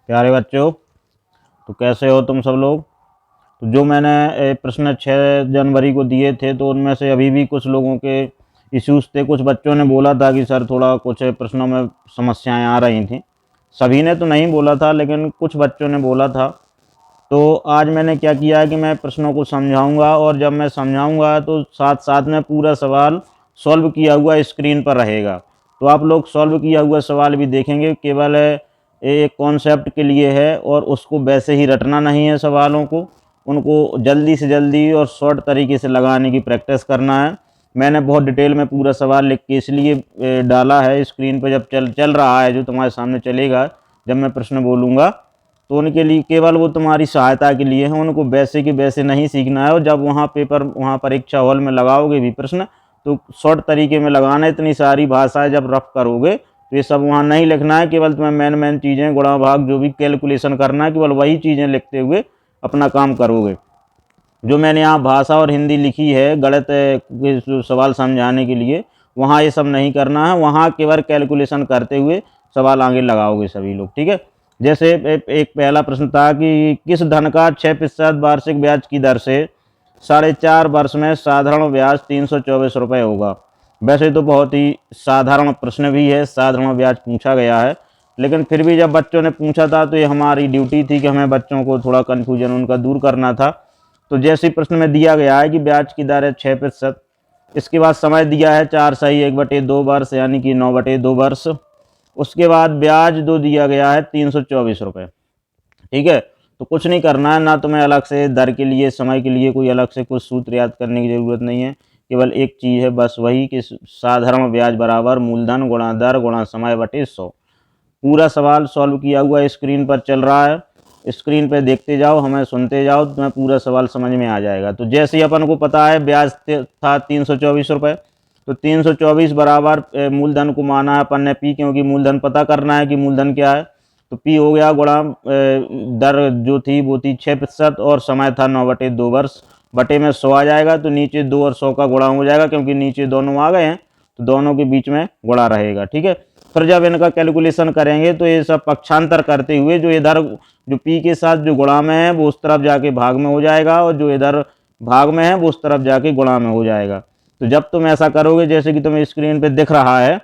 प्यारे बच्चों, तो कैसे हो तुम सब लोग। तो जो मैंने प्रश्न 6 जनवरी को दिए थे, तो उनमें से अभी भी कुछ लोगों के इश्यूज थे। कुछ बच्चों ने बोला था कि सर थोड़ा कुछ प्रश्नों में समस्याएं आ रही थी। सभी ने तो नहीं बोला था, लेकिन कुछ बच्चों ने बोला था। तो आज मैंने क्या किया है कि मैं प्रश्नों को समझाऊंगा, और जब मैं समझाऊंगा तो साथ साथ में पूरा सवाल सॉल्व किया हुआ स्क्रीन पर रहेगा। तो आप लोग सॉल्व किया हुआ सवाल भी देखेंगे। केवल एक कॉन्सेप्ट के लिए है, और उसको वैसे ही रटना नहीं है। सवालों को उनको जल्दी से जल्दी और शॉर्ट तरीके से लगाने की प्रैक्टिस करना है। मैंने बहुत डिटेल में पूरा सवाल लिख के इसलिए डाला है स्क्रीन पर। जब चल रहा है, जो तुम्हारे सामने चलेगा जब मैं प्रश्न बोलूँगा, तो उनके लिए केवल वो तुम्हारी सहायता के लिए है। उनको वैसे कि वैसे नहीं सीखना है। और जब वहाँ परीक्षा हॉल में लगाओगे भी प्रश्न, तो शॉर्ट तरीके में लगाना है। इतनी सारी भाषाएं जब रफ करोगे तो ये सब वहाँ नहीं लिखना है। केवल तुम्हें मेन चीज़ें, गुणा भाग, जो भी कैलकुलेशन करना है, केवल वही चीज़ें लिखते हुए अपना काम करोगे। जो मैंने यहाँ भाषा और हिंदी लिखी है गणित के सवाल समझाने के लिए, वहाँ ये सब नहीं करना है। वहाँ केवल कैलकुलेशन करते हुए सवाल आगे लगाओगे सभी लोग, ठीक है। जैसे एक पहला प्रश्न था कि किस धन का 6% वार्षिक ब्याज की दर से 4.5 वर्ष में साधारण ब्याज 324 रुपये होगा। वैसे तो बहुत ही साधारण प्रश्न भी है, साधारण ब्याज पूछा गया है, लेकिन फिर भी जब बच्चों ने पूछा था तो ये हमारी ड्यूटी थी कि हमें बच्चों को थोड़ा कन्फ्यूजन उनका दूर करना था। तो जैसे प्रश्न में दिया गया है कि ब्याज की दर है 6%, इसके बाद समय दिया है 4/1/2 वर्ष, यानी कि 9/2 वर्ष। उसके बाद ब्याज दो दिया गया है 324 रुपये, ठीक है। तो कुछ नहीं करना है, ना तुम्हें अलग से दर के लिए, समय के लिए कोई अलग से कुछ सूत्र याद करने की ज़रूरत नहीं है। केवल एक चीज़ है बस, वही कि साधारण ब्याज बराबर मूलधन गुणा दर गुणा समय बटे 100। पूरा सवाल सॉल्व किया हुआ स्क्रीन पर चल रहा है। स्क्रीन पे देखते जाओ, हमें सुनते जाओ, तुम्हें पूरा सवाल समझ में आ जाएगा। तो जैसे ही अपन को पता है ब्याज था 324 रुपये, तो 324 बराबर मूलधन को माना है अपन ने पी, क्योंकि मूलधन पता करना है कि मूलधन क्या है। तो पी हो गया गुणा दर जो थी वो थी 6%, और समय था 9/2 वर्ष। बटे में 100 आ जाएगा, तो नीचे 2 और 100 का गुणा हो जाएगा, क्योंकि नीचे दोनों आ गए हैं तो दोनों के बीच में गुणा रहेगा, ठीक है। फिर जब इनका कैलकुलेशन करेंगे तो ये सब पक्षांतर करते हुए, जो इधर जो पी के साथ जो गुणा में है वो उस तरफ जाके भाग में हो जाएगा, और जो इधर भाग में है वो उस तरफ जाके गुणा में हो जाएगा। तो जब तुम ऐसा करोगे, जैसे कि तुम्हें स्क्रीन पे दिख रहा है,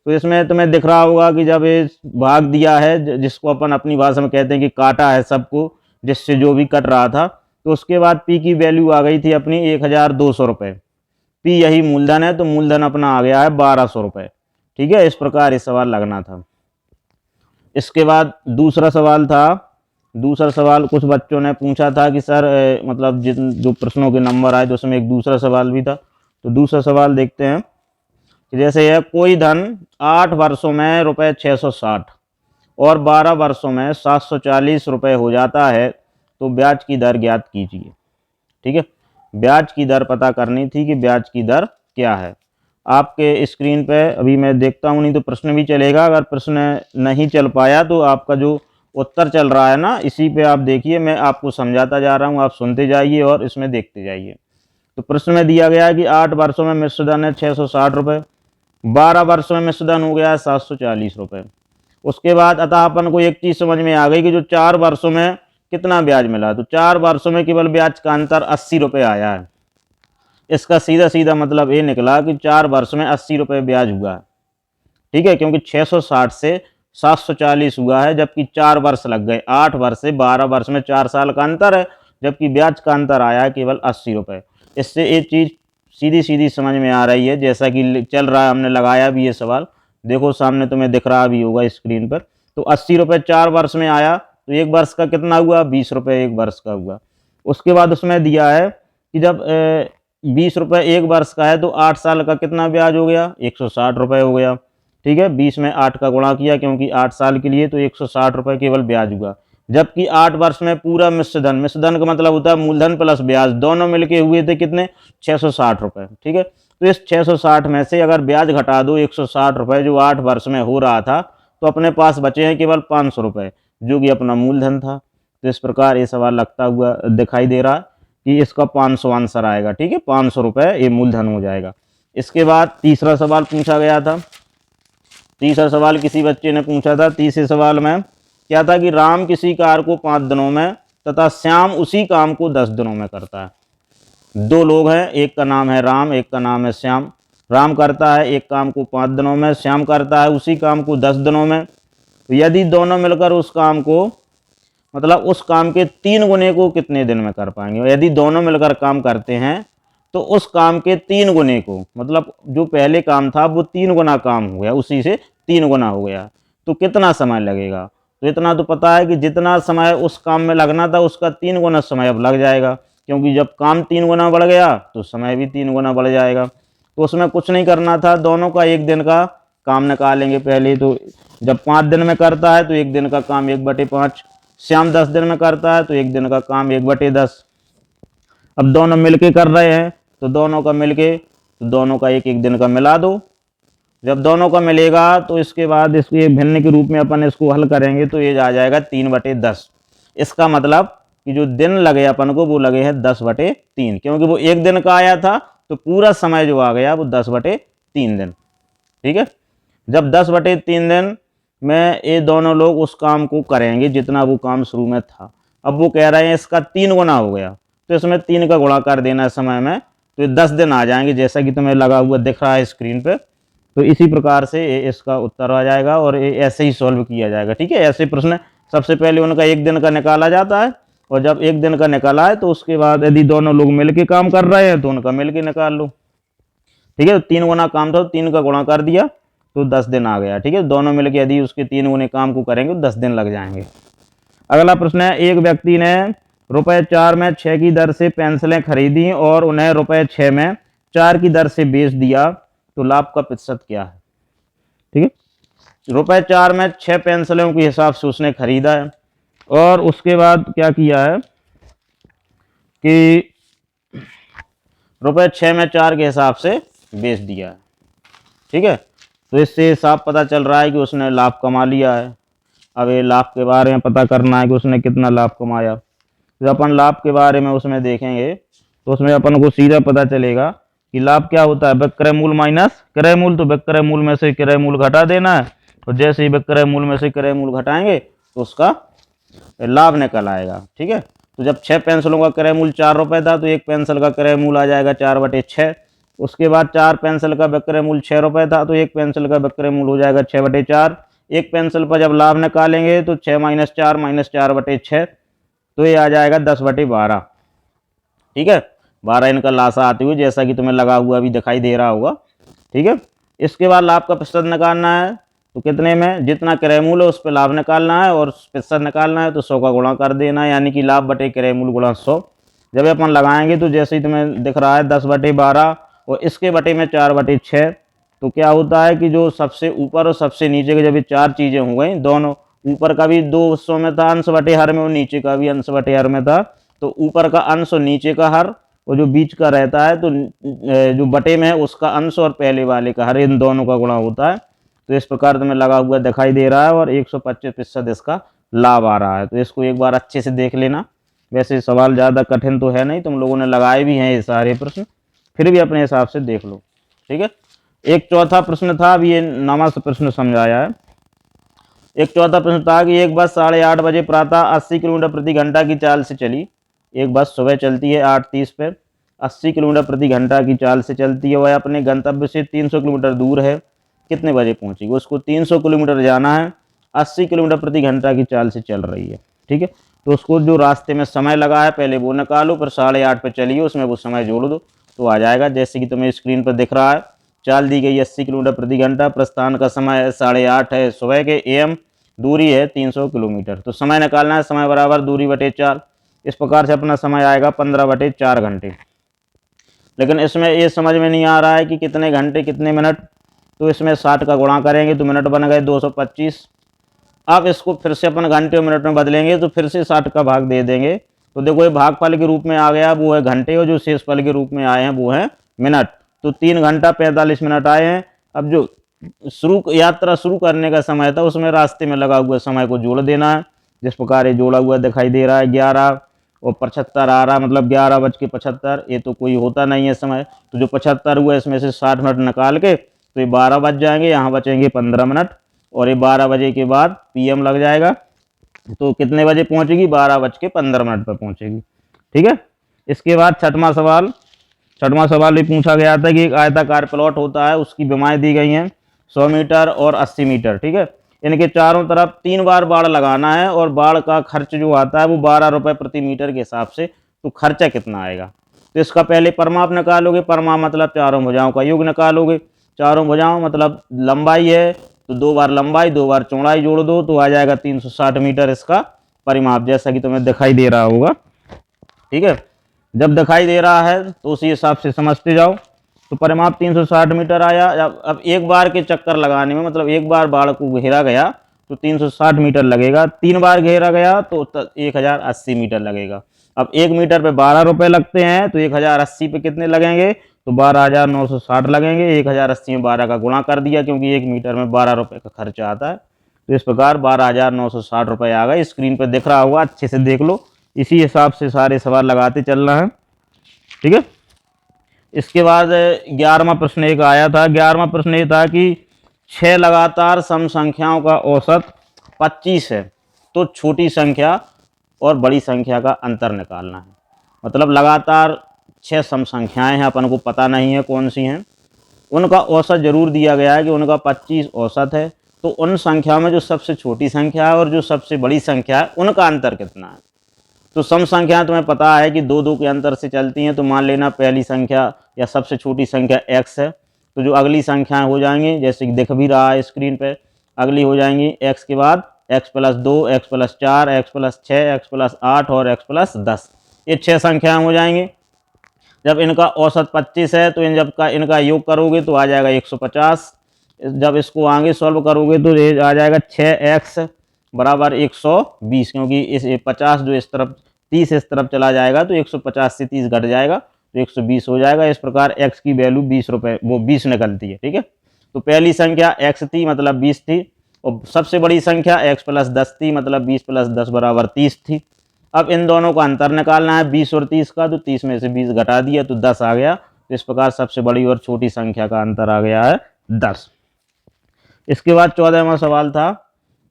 तो इसमें तुम्हें दिख रहा होगा कि जब ये भाग दिया है, जिसको अपन अपनी भाषा में कहते हैं कि काटा है सबको, जिससे जो भी कट रहा था, तो उसके बाद पी की वैल्यू आ गई थी अपनी 1200 रुपये। पी यही मूलधन है, तो मूलधन अपना आ गया है 1200 रुपये, ठीक है। इस प्रकार ये सवाल लगना था। इसके बाद दूसरा सवाल था। दूसरा सवाल कुछ बच्चों ने पूछा था कि सर मतलब जिन जो प्रश्नों के नंबर आए, तो उसमें एक दूसरा सवाल भी था। तो दूसरा सवाल देखते हैं कि जैसे है, कोई धन 8 वर्षों में रुपये 660 और 12 वर्षों में 740 रुपये हो जाता है, तो ब्याज की दर ज्ञात कीजिए, ठीक है। ब्याज की दर पता करनी थी कि ब्याज की दर क्या है। आपके स्क्रीन पे अभी मैं देखता हूँ, नहीं तो प्रश्न भी चलेगा। अगर प्रश्न नहीं चल पाया तो आपका जो उत्तर चल रहा है ना, इसी पे आप देखिए, मैं आपको समझाता जा रहा हूँ, आप सुनते जाइए और इसमें देखते जाइए। तो प्रश्न में दिया गया है कि 8 वर्षों में मिश्रधन है 660 रुपये, 12 वर्षों में मिश्रधन हो गया है 740 रुपये। उसके बाद अतः अपन को एक चीज़ समझ में आ गई कि जो 4 वर्षों में कितना ब्याज मिला, तो 4 वर्षों में केवल ब्याज का अंतर 80 रुपये आया है। इसका सीधा सीधा मतलब ये निकला कि 4 वर्ष में 80 रुपये ब्याज हुआ है, ठीक है। क्योंकि 660 से 740 हुआ है, जबकि 4 वर्ष लग गए। 8 वर्ष से 12 वर्ष में 4 साल का अंतर है, जबकि ब्याज का अंतर आया है केवल 80 रुपये। इससे एक चीज़ सीधी सीधी समझ में आ रही है, जैसा कि चल रहा है, हमने लगाया भी ये सवाल, देखो सामने तुम्हें दिख रहा भी होगा स्क्रीन पर। तो 80 रुपये 4 वर्ष में आया, तो 1 वर्ष का कितना हुआ, 20 रुपये 1 वर्ष का हुआ। उसके बाद उसमें दिया है कि जब 20 रुपये 1 वर्ष का है, तो 8 साल का कितना ब्याज हो गया, 160 रुपये हो गया, ठीक है। 20 में 8 का गुणा किया, क्योंकि 8 साल के लिए, तो 160 रुपये केवल ब्याज हुआ। जबकि 8 वर्ष में पूरा मिश्रधन, मिश्रधन का मतलब होता है मूलधन प्लस ब्याज, दोनों मिलके हुए थे कितने, 660 रुपये, ठीक है। तो इस 660 में से अगर ब्याज घटा दो 160 रुपये जो 8 वर्ष में हो रहा था, तो अपने पास बचे हैं केवल 500 रुपये, जो कि अपना मूलधन था। तो इस प्रकार ये सवाल लगता हुआ दिखाई दे रहा है कि इसका 500 आंसर आएगा, ठीक है। 500 रुपये ये मूलधन हो जाएगा। इसके बाद तीसरा सवाल पूछा गया था। तीसरा सवाल किसी बच्चे ने पूछा था। तीसरे सवाल में क्या था कि राम किसी कार्य को 5 दिनों में तथा श्याम उसी काम को 10 दिनों में करता है। 2 लोग हैं, एक का नाम है राम, एक का नाम है श्याम। राम करता है एक काम को 5 दिनों में, श्याम करता है उसी काम को 10 दिनों में। तो यदि दोनों मिलकर उस काम को, मतलब उस काम के 3 गुने को कितने दिन में कर पाएंगे? यदि दोनों मिलकर काम करते हैं तो उस काम के 3 गुने को, मतलब जो पहले काम था वो 3 गुना काम हो गया, उसी से 3 गुना हो गया, तो कितना समय लगेगा? तो इतना तो पता है कि जितना समय उस काम में लगना था उसका 3 गुना समय अब लग जाएगा, क्योंकि जब काम 3 गुना बढ़ गया तो समय भी 3 गुना बढ़ जाएगा। तो उसमें कुछ नहीं करना था, दोनों का 1 दिन का काम निकालेंगे पहले। तो जब 5 दिन में करता है तो 1 दिन का काम 1/5, श्याम 10 दिन में करता है तो 1 दिन का काम 1/10। अब दोनों मिलके कर रहे हैं तो दोनों का मिलके, तो दोनों का 1 दिन का मिला दो। जब दोनों का मिलेगा तो इसके बाद इसके भिन्न के रूप में अपन इसको हल करेंगे तो ये आ जाएगा 3/10। इसका मतलब कि जो दिन लगे अपन को वो लगे हैं 10/3, क्योंकि वो 1 दिन का आया था तो पूरा समय जो आ गया वो 10/3 दिन। ठीक है, जब 10/3 दिन में ये दोनों लोग उस काम को करेंगे जितना वो काम शुरू में था। अब वो कह रहे हैं इसका 3 गुना हो गया, तो इसमें 3 का गुणा कर देना है समय में, तो ये 10 दिन आ जाएंगे, जैसा कि तुम्हें लगा हुआ दिख रहा है स्क्रीन पे। तो इसी प्रकार से इसका उत्तर आ जाएगा और ये ऐसे ही सॉल्व किया जाएगा। ठीक है, ऐसे प्रश्न सबसे पहले उनका 1 दिन का निकाला जाता है, और जब 1 दिन का निकाला है तो उसके बाद यदि दोनों लोग मिलके काम कर रहे हैं तो उनका मिलके निकाल लो। ठीक है, तो 3 गुना काम था तो 3 का गुणा कर दिया तो 10 दिन आ गया। ठीक है, दोनों मिलके यदि उसके 3 गुने काम को करेंगे तो 10 दिन लग जाएंगे। अगला प्रश्न है, एक व्यक्ति ने ₹4 में 6 की दर से पेंसिलें खरीदी और उन्हें ₹6 में 4 की दर से बेच दिया, तो लाभ का प्रतिशत क्या है? ठीक है, ₹4 में 6 पेंसिलों के हिसाब से उसने खरीदा है और उसके बाद क्या किया है कि ₹6 में 4 के हिसाब से बेच दिया है। ठीक है, तो इससे साफ पता चल रहा है कि उसने लाभ कमा लिया है। अब ये लाभ के बारे में पता करना है कि उसने कितना लाभ कमाया। जब अपन लाभ के बारे में उसमें देखेंगे तो उसमें अपन को सीधा पता चलेगा कि लाभ क्या होता है, विक्रय मूल माइनस क्रय मूल। तो विक्रय मूल में से क्रय मूल घटा देना है, और जैसे ही विक्रय मूल में से क्रय मूल घटाएंगे तो उसका लाभ निकल आएगा। ठीक है, तो जब 6 पेंसिलों का क्रय मूल ₹4 था तो 1 पेंसिल का क्रय मूल आ जाएगा 4/6। उसके बाद 4 पेंसिल का विक्रय मूल ₹6 था तो 1 पेंसिल का विक्रय मूल हो जाएगा 6/4। 1 पेंसिल पर जब लाभ निकालेंगे तो 6 - 4 - 4/6, तो ये आ जाएगा 10/12। ठीक है, 12 इनका लासा आते हुए, जैसा कि तुम्हें लगा हुआ अभी दिखाई दे रहा होगा। ठीक है, इसके बाद लाभ का प्रतिशत निकालना है, तो कितने में जितना क्रय मूल है उस पर लाभ निकालना है, और प्रतिशत निकालना है तो 100 का गुणा कर देना है, यानी कि लाभ बटे क्रय मूल गुणा 100। जब अपन लगाएंगे तो जैसे ही तुम्हें दिख रहा है 10/12 और इसके बटे में 4/6, तो क्या होता है कि जो सबसे ऊपर और सबसे नीचे के जब ये 4 चीज़ें हो गई, दोनों ऊपर का भी 2 हिस्सों में था अंश बटे हर में, और नीचे का भी अंश बटे हर में था, तो ऊपर का अंश और नीचे का हर और जो बीच का रहता है तो जो बटे में है उसका अंश और पहले वाले का हर, इन दोनों का गुणा होता है। तो इस प्रकार तुम्हें लगा हुआ दिखाई दे रहा है और 125% इसका लाभ आ रहा है। तो इसको एक बार अच्छे से देख लेना। वैसे सवाल ज़्यादा कठिन तो है नहीं, तुम लोगों ने लगाए भी हैं ये सारे प्रश्न, फिर भी अपने हिसाब से देख लो। ठीक है, एक चौथा प्रश्न था, अभी ये नामा से प्रश्न समझाया है। एक चौथा प्रश्न था कि एक बस 8:30 बजे प्रातः 80 किलोमीटर प्रति घंटा की चाल से चली। एक बस सुबह चलती है 8:30 पे, 80 किलोमीटर प्रति घंटा की चाल से चलती है, वह अपने गंतव्य से 300 किलोमीटर दूर है, कितने बजे पहुंचेगी? उसको 300 किलोमीटर जाना है, 80 किलोमीटर प्रति घंटा की चाल से चल रही है। ठीक है, तो उसको जो रास्ते में समय लगा है पहले वो निकालो, फिर 8:30 पे चलिए, उसमें वो समय जोड़ दो तो आ जाएगा। जैसे कि तुम्हें स्क्रीन पर दिख रहा है, चाल दी गई 80 किलोमीटर प्रति घंटा, प्रस्थान का समय 8:30 है सुबह के AM, दूरी है 300 किलोमीटर, तो समय निकालना है, समय बराबर दूरी बटे 4। इस प्रकार से अपना समय आएगा 15/4 घंटे। लेकिन इसमें ये समझ में नहीं आ रहा है कि कितने घंटे कितने मिनट, तो इसमें 60 का गुणा करेंगे तो मिनट बन गए 225। अब इसको फिर से अपन घंटे और मिनट में बदलेंगे तो फिर से 60 का भाग दे देंगे, तो देखो ये भागफल के रूप में आ गया, वो है घंटे, और जो शेषफल के रूप में आए हैं वो है मिनट। तो 3 घंटा 45 मिनट आए हैं। अब जो यात्रा शुरू करने का समय था उसमें रास्ते में लगा हुआ समय को जोड़ देना है, जिस प्रकार ये जोड़ा हुआ दिखाई दे रहा है। 11 और 75 आ रहा, मतलब 11:75। ये तो कोई होता नहीं है समय, तो जो 75 हुआ इसमें से 60 मिनट निकाल के तो ये 12 बज जाएंगे, यहाँ बचेंगे 15 मिनट, और ये 12 बजे के बाद PM लग जाएगा। तो कितने बजे पहुंचेगी? 12:15 पर पहुंचेगी। ठीक है। इसके बाद छठवां सवाल भी पूछा गया था कि एक आयताकार प्लॉट होता है, उसकी विमाएं दी गई हैं 100 मीटर और 80 मीटर। ठीक है। इनके चारों तरफ 3 बार बाड़ लगाना है और बाड़ का खर्च जो आता है वो 12 रुपये प्रति मीटर के हिसाब से। तो खर्चा कितना आएगा? तो इसका पहले परिमाप निकालोगे, परिमाप मतलब चारों भुजाओं का योग निकालोगे। चारों भुजाओं मतलब लंबाई है तो 2 बार लंबाई 2 बार चौड़ाई जोड़ दो तो आ जाएगा 360 मीटर इसका परिमाप, जैसा कि तुम्हें दिखाई दे रहा होगा। ठीक है। जब दिखाई दे रहा है तो उसी हिसाब से समझते जाओ। तो परिमाप 360 मीटर आया। अब एक बार के चक्कर लगाने में मतलब एक बार बाढ़ को घेरा गया तो 360 मीटर लगेगा, 3 बार घेरा गया तो 1080 मीटर लगेगा। अब 1 मीटर पे 12 रुपये लगते हैं तो 1080 पे कितने लगेंगे? तो 12,960 लगेंगे। 1080 में 12 का गुणा कर दिया क्योंकि 1 मीटर में 12 रुपये का खर्चा आता है। तो इस प्रकार 12,960 रुपये आ गए। स्क्रीन पर दिख रहा होगा, अच्छे से देख लो। इसी हिसाब से सारे सवाल लगाते चलना है। ठीक है। इसके बाद 11वां प्रश्न एक आया था। 11वां प्रश्न ये था कि 6 लगातार सम संख्याओं का औसत 25 है तो छोटी संख्या और बड़ी संख्या का अंतर निकालना है। मतलब लगातार 6 सम संख्याएं हैं, अपन को पता नहीं है कौन सी हैं, उनका औसत जरूर दिया गया है कि उनका 25 औसत है। तो उन संख्याओं में जो सबसे छोटी संख्या है और जो सबसे बड़ी संख्या है उनका अंतर कितना है? तो सम संख्या तुम्हें पता है कि 2-2 के अंतर से चलती हैं। तो मान लेना पहली संख्या या सबसे छोटी संख्या x है, तो जो अगली संख्याएं हो जाएंगी जैसे कि दिख भी रहा है स्क्रीन पे, अगली हो जाएंगी x के बाद x+2, x+4, x+6, x+8 और x+10। ये 6 संख्याएं हो जाएंगी। जब इनका औसत 25 है तो इनका योग करोगे तो आ जाएगा 150। जब इसको आगे सॉल्व करोगे तो ये आ जाएगा 6x बराबर 120, क्योंकि इस 50 जो इस तरफ 30 इस तरफ चला जाएगा तो 150 से 30 घट जाएगा तो 120 हो जाएगा। इस प्रकार x की वैल्यू 20 रुपये वो 20 निकलती है। ठीक है। तो पहली संख्या x थी मतलब 20 थी और सबसे बड़ी संख्या x+10 थी मतलब 20 + 10 बराबर 30 थी। अब इन दोनों का अंतर निकालना है 20 और 30 का, तो 30 में से 20 घटा दिया तो 10 आ गया। तो इस प्रकार सबसे बड़ी और छोटी संख्या का अंतर आ गया है 10। इसके बाद 14वां सवाल था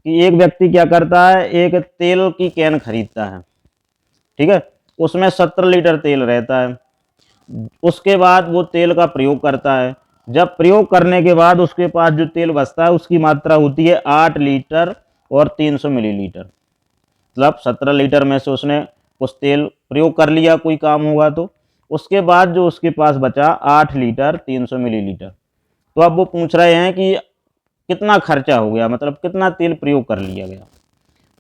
कि एक व्यक्ति क्या करता है, एक तेल की कैन खरीदता है। ठीक है। उसमें 17 लीटर तेल रहता है। उसके बाद वो तेल का प्रयोग करता है। जब प्रयोग करने के बाद उसके पास जो तेल बचता है उसकी मात्रा होती है 8 लीटर और 300 मिलीलीटर। मतलब 17 लीटर में से उसने कुछ तेल प्रयोग कर लिया, कोई काम होगा तो उसके बाद जो उसके पास बचा 8 लीटर 300 मिलीलीटर। तो अब वो पूछ रहे हैं कि कितना खर्चा हो गया, मतलब कितना तेल प्रयोग कर लिया गया।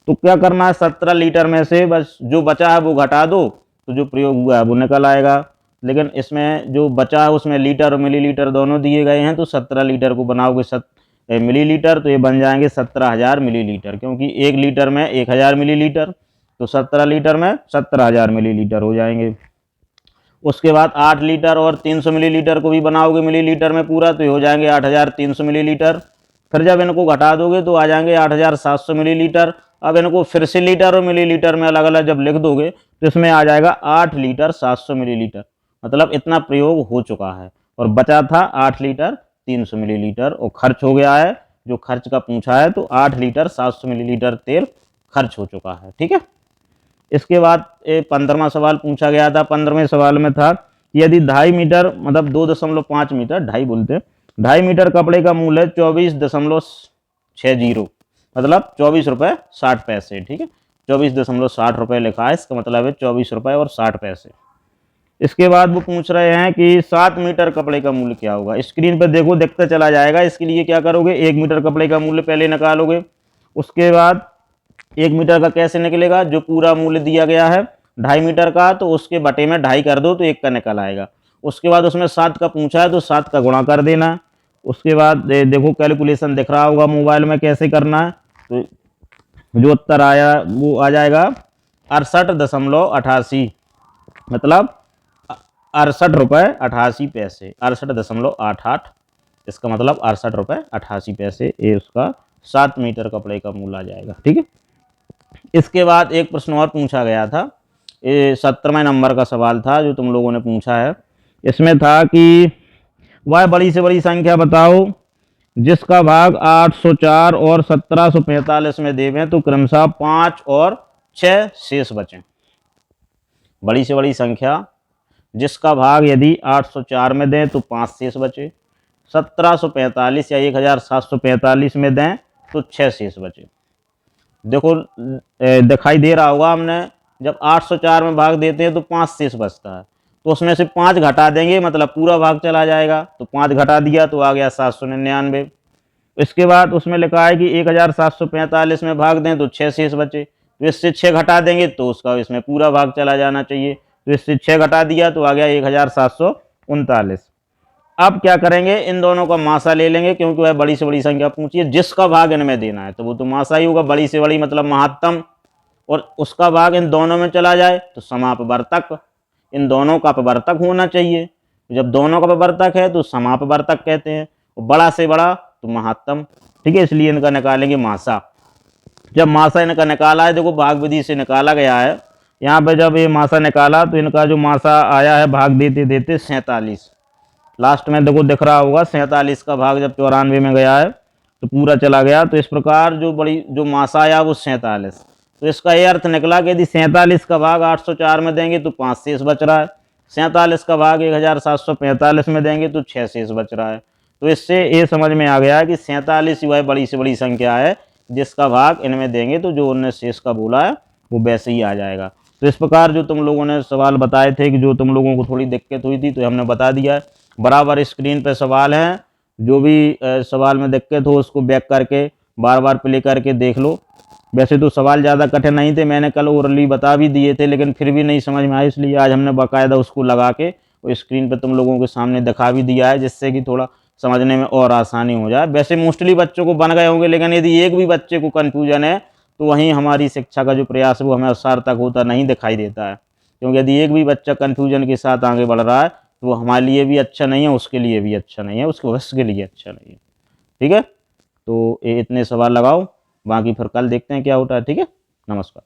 तो क्या करना है, 17 लीटर में से बस जो बचा है वो घटा दो तो जो प्रयोग हुआ है वो निकल आएगा। लेकिन इसमें जो बचा है उसमें लीटर और मिलीलीटर दोनों दिए गए हैं, तो 17 लीटर को बनाओगे मिलीलीटर तो ये बन जाएंगे 17,000 मिलीलीटर, क्योंकि 1 लीटर में 1,000 मिलीलीटर, तो 17 लीटर में 17,000 मिलीलीटर हो जाएंगे। उसके बाद 8 लीटर और 300 मिलीलीटर को भी बनाओगे मिलीलीटर में पूरा, तो ये हो जाएंगे 8,300 मिलीलीटर। फिर जब इनको घटा दोगे तो आ जाएंगे 8,700 मिलीलीटर। अब इनको फिर से लीटर और मिलीलीटर में अलग अलग जब लिख दोगे तो इसमें आ जाएगा 8 लीटर 700 मिलीलीटर। मतलब इतना प्रयोग हो चुका है और बचा था 8 लीटर 300 मिलीलीटर और खर्च हो गया है। जो खर्च का पूछा है तो 8 लीटर 700 मिलीलीटर तेल खर्च हो चुका है। ठीक है। इसके बाद 15वां सवाल पूछा गया था। 15वें सवाल में था यदि 2.5 मीटर मतलब 2.5 मीटर 2.5 बोलते हैं 2.5 मीटर कपड़े का मूल्य 24.60 मतलब 24 रुपये 60 पैसे। ठीक है। 24.60 रुपये लिखा है, इसका मतलब है 24 रुपये और 60 पैसे। इसके बाद वो पूछ रहे हैं कि 7 मीटर कपड़े का मूल्य क्या होगा। स्क्रीन पर देखो देखते चला जाएगा। इसके लिए क्या करोगे, 1 मीटर कपड़े का मूल्य पहले निकालोगे। उसके बाद 1 मीटर का कैसे निकलेगा, जो पूरा मूल्य दिया गया है 2.5 मीटर का तो उसके बटे में 2.5 कर दो तो 1 का निकल आएगा। उसके बाद उसमें 7 का पूछा है तो 7 का गुणा कर देना। उसके बाद देखो कैलकुलेशन दिख रहा होगा मोबाइल में कैसे करना है, तो जो उत्तर आया वो आ जाएगा 68.88 मतलब 68 रुपये 88 पैसे। 68.88 इसका मतलब 68 रुपये 88 पैसे, ये उसका 7 मीटर कपड़े का मूल्य आ जाएगा। ठीक है। इसके बाद एक प्रश्न और पूछा गया था, ये 17वें नंबर का सवाल था जो तुम लोगों ने पूछा है। इसमें था कि वह बड़ी से बड़ी संख्या बताओ जिसका भाग 804 और 1745 में देवें तो क्रमशः 5 और 6 शेष बचें। बड़ी से बड़ी संख्या जिसका भाग यदि 804 में दें तो 5 शेष बचे, 1745 या 1745 में दें तो 6 शेष बचे। देखो दिखाई दे रहा होगा हमने, जब 804 में भाग देते हैं तो 5 शेष बचता है, तो उसमें से 5 घटा देंगे मतलब पूरा भाग चला जाएगा, तो 5 घटा दिया तो आ गया 799। इसके बाद उसमें लिखा है कि 1745 में भाग दें तो 6 शेष बचे, तो इससे 6 घटा देंगे तो उसका इसमें पूरा भाग चला जाना चाहिए, तो इससे 6 घटा दिया तो आ गया 1739। अब क्या करेंगे, इन दोनों का मासा ले लेंगे क्योंकि वह बड़ी से बड़ी संख्या पूछी है, जिसका भाग इनमें देना है तो वो तो मासा ही होगा, बड़ी से बड़ी मतलब महत्तम, और उसका भाग इन दोनों में चला जाए तो समापवर्तक, इन दोनों का अपवर्तक होना चाहिए। जब दोनों का अपवर्तक है तो समापवर्तक कहते हैं, और बड़ा से बड़ा तो महत्तम। ठीक है, इसलिए इनका निकालेंगे मासा। जब मासा इनका निकाला है, देखो भाग विधि से निकाला गया है, यहाँ पे जब ये मासा निकाला तो इनका जो मासा आया है भाग देते देते 47, लास्ट में देखो दिख रहा होगा 47 का भाग जब 94 में गया है तो पूरा चला गया, तो इस प्रकार जो मासा आया वो 47। तो इसका ये अर्थ निकला कि यदि 47 का भाग 804 में देंगे तो 5 शेष बच रहा है, 47 का भाग 1745 में देंगे तो 6 शेष बच रहा है। तो इससे ये समझ में आ गया कि 47 वह बड़ी से बड़ी संख्या है जिसका भाग इनमें देंगे तो जो उन्होंने शेष का बोला है वो वैसे ही आ जाएगा। तो इस प्रकार जो तुम लोगों ने सवाल बताए थे कि जो तुम लोगों को थोड़ी दिक्कत हुई थी तो हमने बता दिया है। बराबर स्क्रीन पर सवाल हैं, जो भी सवाल में दिक्कत हो उसको बैक करके बार बार प्ले करके देख लो। वैसे तो सवाल ज़्यादा कठिन नहीं थे, मैंने कल ओरली बता भी दिए थे, लेकिन फिर भी नहीं समझ में आया, इसलिए आज हमने बाकायदा उसको लगा के और स्क्रीन पर तुम लोगों के सामने दिखा भी दिया है, जिससे कि थोड़ा समझने में और आसानी हो जाए। वैसे मोस्टली बच्चों को बन गए होंगे, लेकिन यदि एक भी बच्चे को कन्फ्यूजन है तो वहीं हमारी शिक्षा का जो प्रयास है वो हमें सार्थक होता नहीं दिखाई देता है, क्योंकि यदि एक भी बच्चा कन्फ्यूजन के साथ आगे बढ़ रहा है तो वो हमारे लिए भी अच्छा नहीं है, उसके लिए भी अच्छा नहीं है, उसके भविष्य के लिए अच्छा नहीं है। ठीक है, तो ये इतने सवाल लगाओ, बाकी फिर कल देखते हैं क्या होता है। ठीक है, नमस्कार।